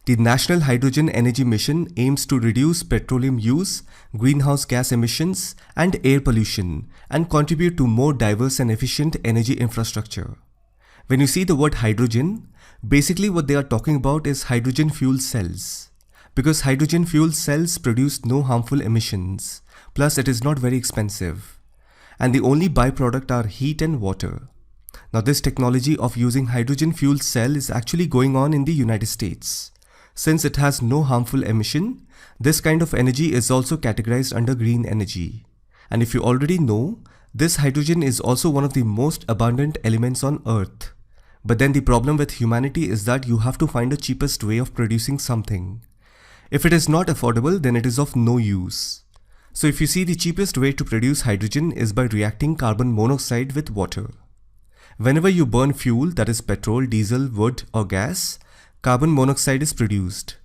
The National Hydrogen Energy Mission aims to reduce petroleum use, greenhouse gas emissions, and air pollution, and contribute to more diverse and efficient energy infrastructure. When you see the word hydrogen, basically what they are talking about is hydrogen fuel cells. Because hydrogen fuel cells produce no harmful emissions, plus it is not very expensive. And the only byproduct are heat and water. Now this technology of using hydrogen fuel cell is actually going on in the United States. Since it has no harmful emission, this kind of energy is also categorized under green energy. And if you already know, this hydrogen is also one of the most abundant elements on Earth. But then the problem with humanity is that you have to find the cheapest way of producing something. If it is not affordable, then it is of no use. So if you see, the cheapest way to produce hydrogen is by reacting carbon monoxide with water. Whenever you burn fuel, that is petrol, diesel, wood or gas, carbon monoxide is produced.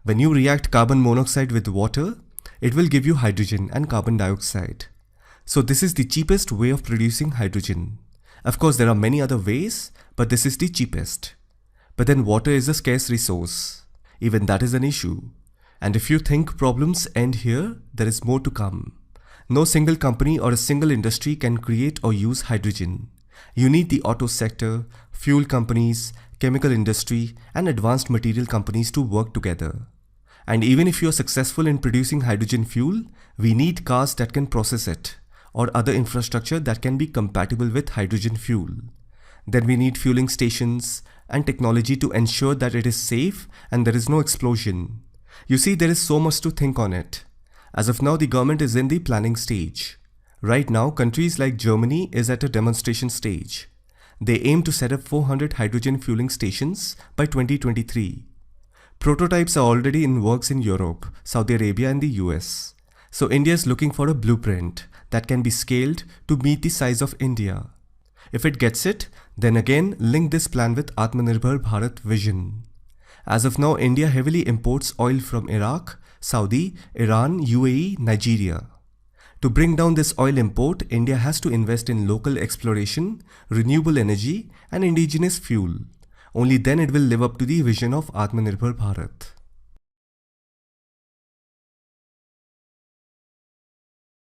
When you react carbon monoxide with water, it will give you hydrogen and carbon dioxide. So this is the cheapest way of producing hydrogen. Of course, there are many other ways, but this is the cheapest. But then water is a scarce resource. Even that is an issue. And if you think problems end here, there is more to come. No single company or a single industry can create or use hydrogen. You need the auto sector, fuel companies, chemical industry, and advanced material companies to work together. And even if you are successful in producing hydrogen fuel, we need cars that can process it, or other infrastructure that can be compatible with hydrogen fuel. Then we need fueling stations and technology to ensure that it is safe and there is no explosion. You see, there is so much to think on it. As of now, the government is in the planning stage. Right now, countries like Germany is at a demonstration stage. They aim to set up 400 hydrogen fueling stations by 2023. Prototypes are already in works in Europe, Saudi Arabia and the US. So India is looking for a blueprint that can be scaled to meet the size of India. If it gets it, then again link this plan with Atmanirbhar Bharat vision. As of now, India heavily imports oil from Iraq, Saudi, Iran, UAE, Nigeria. To bring down this oil import, India has to invest in local exploration, renewable energy and indigenous fuel. Only then it will live up to the vision of Atmanirbhar Bharat.